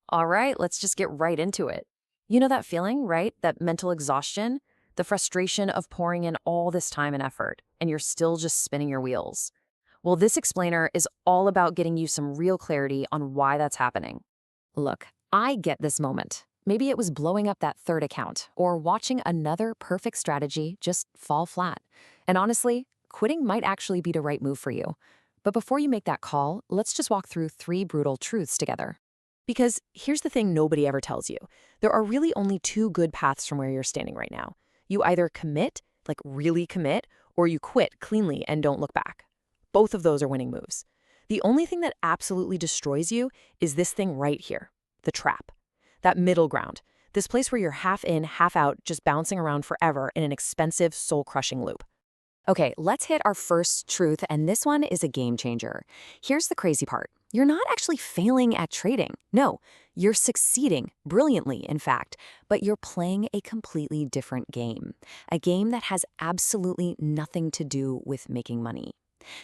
All right, let's just get right into it. You know that feeling, right? That mental exhaustion, the frustration of pouring in all this time and effort, and you're still just spinning your wheels. Well, this explainer is all about getting you some real clarity on why that's happening. Look, I get this moment. Maybe it was blowing up that third account or watching another perfect strategy just fall flat. And honestly, quitting might actually be the right move for you. But before you make that call, let's just walk through three brutal truths together. Because here's the thing nobody ever tells you. There are really only two good paths from where you're standing right now. You either commit, like really commit, or you quit cleanly and don't look back. Both of those are winning moves. The only thing that absolutely destroys you is this thing right here, the trap. That middle ground, this place where you're half in, half out, just bouncing around forever in an expensive, soul-crushing loop. Okay, let's hit our first truth, and this one is a game changer. Here's the crazy part. You're not actually failing at trading. No, you're succeeding, brilliantly, in fact, but you're playing a completely different game. A game that has absolutely nothing to do with making money.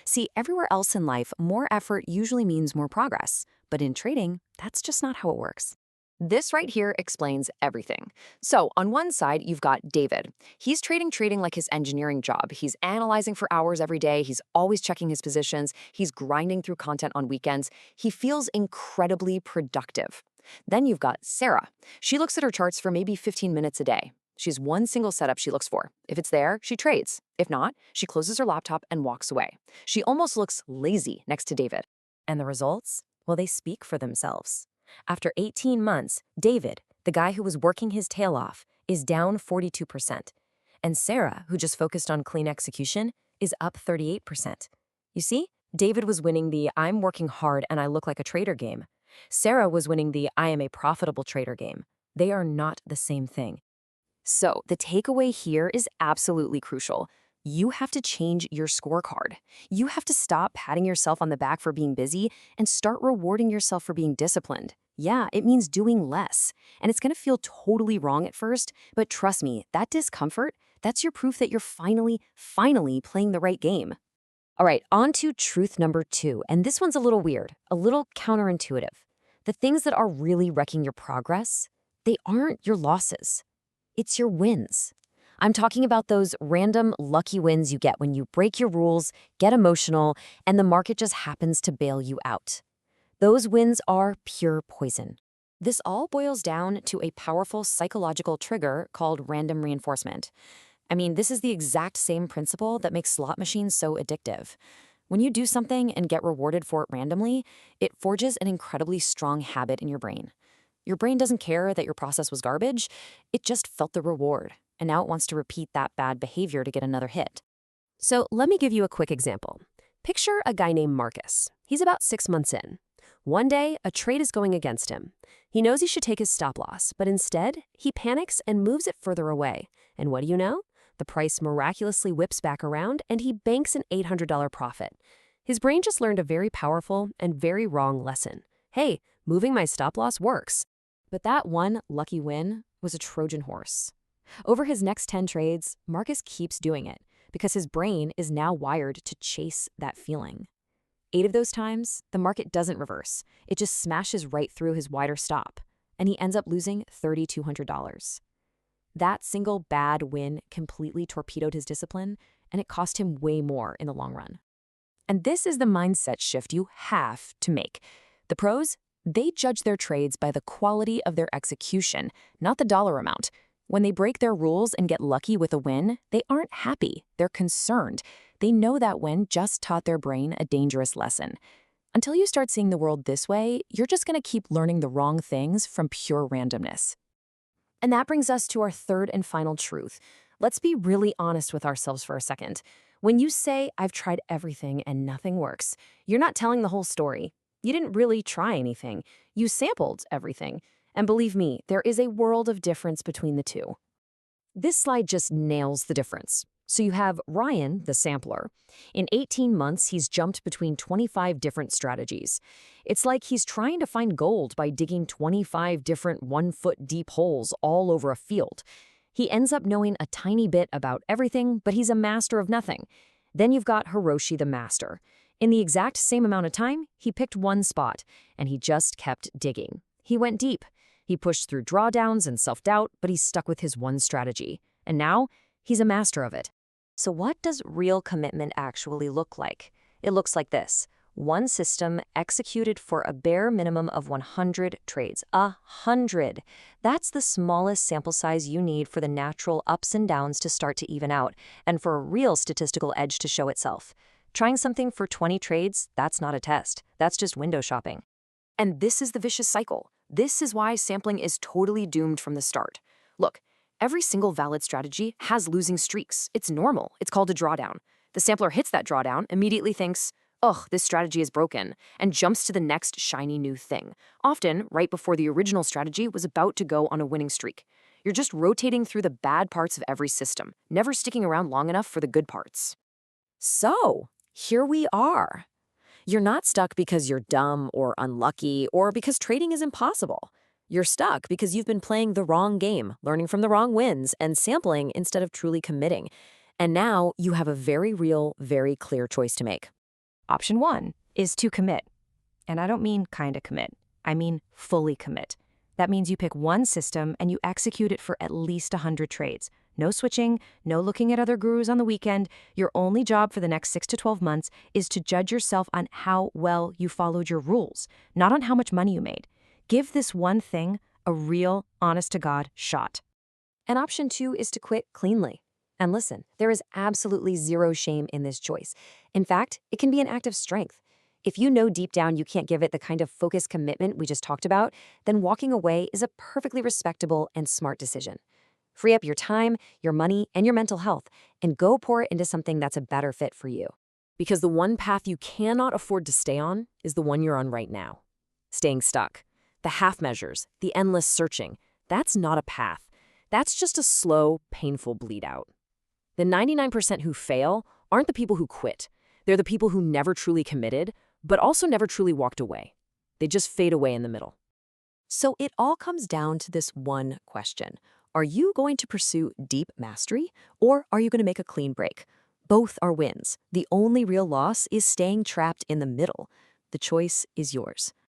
See, everywhere else in life, more effort usually means more progress. But in trading, that's just not how it works. This right here explains everything. So on one side, you've got David. He's trading like his engineering job. He's analyzing for hours every day. He's always checking his positions. He's grinding through content on weekends. He feels incredibly productive. Then you've got Sarah. She looks at her charts for maybe 15 minutes a day. She has one single setup she looks for. If it's there, she trades. If not, she closes her laptop and walks away. She almost looks lazy next to David. And the results? Well, they speak for themselves. After 18 months, David, the guy who was working his tail off, is down 42%. And Sarah, who just focused on clean execution, is up 38%. You see, David was winning the I'm working hard and I look like a trader game. Sarah was winning the I am a profitable trader game. They are not the same thing. So the takeaway here is absolutely crucial. You have to change your scorecard. You have to stop patting yourself on the back for being busy and start rewarding yourself for being disciplined. Yeah, it means doing less. And it's going to feel totally wrong at first, but trust me, that discomfort, that's your proof that you're finally playing the right game. All right, on to truth number two. And this one's a little weird, a little counterintuitive. The things that are really wrecking your progress, they aren't your losses. It's your wins. I'm talking about those random lucky wins you get when you break your rules, get emotional, and the market just happens to bail you out. Those wins are pure poison. This all boils down to a powerful psychological trigger called random reinforcement. I mean, this is the exact same principle that makes slot machines so addictive. When you do something and get rewarded for it randomly, it forges an incredibly strong habit in your brain. Your brain doesn't care that your process was garbage, it just felt the reward, and now it wants to repeat that bad behavior to get another hit. So let me give you a quick example. Picture a guy named Marcus. He's about 6 months in. One day, a trade is going against him. He knows he should take his stop loss, but instead, he panics and moves it further away. And what do you know? The price miraculously whips back around and he banks an $800 profit. His brain just learned a very powerful and very wrong lesson. Hey, moving my stop loss works. But that one lucky win was a Trojan horse. Over his next 10 trades, Marcus keeps doing it because his brain is now wired to chase that feeling. 8 of those times, the market doesn't reverse. It just smashes right through his wider stop, and he ends up losing $3,200. That single bad win completely torpedoed his discipline, and it cost him way more in the long run. And this is the mindset shift you have to make. The pros? They judge their trades by the quality of their execution, not the dollar amount. When they break their rules and get lucky with a win, they aren't happy. They're concerned. They know that win just taught their brain a dangerous lesson. Until you start seeing the world this way, you're just going to keep learning the wrong things from pure randomness. And that brings us to our third and final truth. Let's be really honest with ourselves for a second. When you say, I've tried everything and nothing works, you're not telling the whole story. You didn't really try anything. You sampled everything. And believe me, there is a world of difference between the two. This slide just nails the difference. So you have Ryan, the sampler. In 18 months, he's jumped between 25 different strategies. It's like he's trying to find gold by digging 25 different 1-foot deep holes all over a field. He ends up knowing a tiny bit about everything, but he's a master of nothing. Then you've got Hiroshi, the master. In the exact same amount of time, he picked one spot, and he just kept digging. He went deep. He pushed through drawdowns and self-doubt, but he stuck with his one strategy. And now, he's a master of it. So what does real commitment actually look like? It looks like this. One system executed for a bare minimum of 100 trades. 100. That's the smallest sample size you need for the natural ups and downs to start to even out, and for a real statistical edge to show itself. Trying something for 20 trades, that's not a test. That's just window shopping. And this is the vicious cycle. This is why sampling is totally doomed from the start. Look, every single valid strategy has losing streaks. It's normal. It's called a drawdown. The sampler hits that drawdown, immediately thinks, ugh, this strategy is broken, and jumps to the next shiny new thing, often right before the original strategy was about to go on a winning streak. You're just rotating through the bad parts of every system, never sticking around long enough for the good parts. So, here we are. You're not stuck because you're dumb or unlucky or because trading is impossible. You're stuck because you've been playing the wrong game, learning from the wrong wins, and sampling instead of truly committing. And now you have a very real, very clear choice to make. Option 1 is to commit. And I don't mean kind of commit. I mean fully commit. That means you pick one system and you execute it for at least 100 trades. No switching, no looking at other gurus on the weekend. Your only job for the next 6 to 12 months is to judge yourself on how well you followed your rules, not on how much money you made. Give this one thing a real, honest-to-God shot. And option 2 is to quit cleanly. And listen, there is absolutely zero shame in this choice. In fact, it can be an act of strength. If you know deep down you can't give it the kind of focused commitment we just talked about, then walking away is a perfectly respectable and smart decision. Free up your time, your money, and your mental health, and go pour it into something that's a better fit for you. Because the one path you cannot afford to stay on is the one you're on right now. Staying stuck. The half measures, the endless searching, that's not a path. That's just a slow, painful bleed out. The 99% who fail aren't the people who quit. They're the people who never truly committed, but also never truly walked away. They just fade away in the middle. So it all comes down to this one question. Are you going to pursue deep mastery, or are you going to make a clean break? Both are wins. The only real loss is staying trapped in the middle. The choice is yours.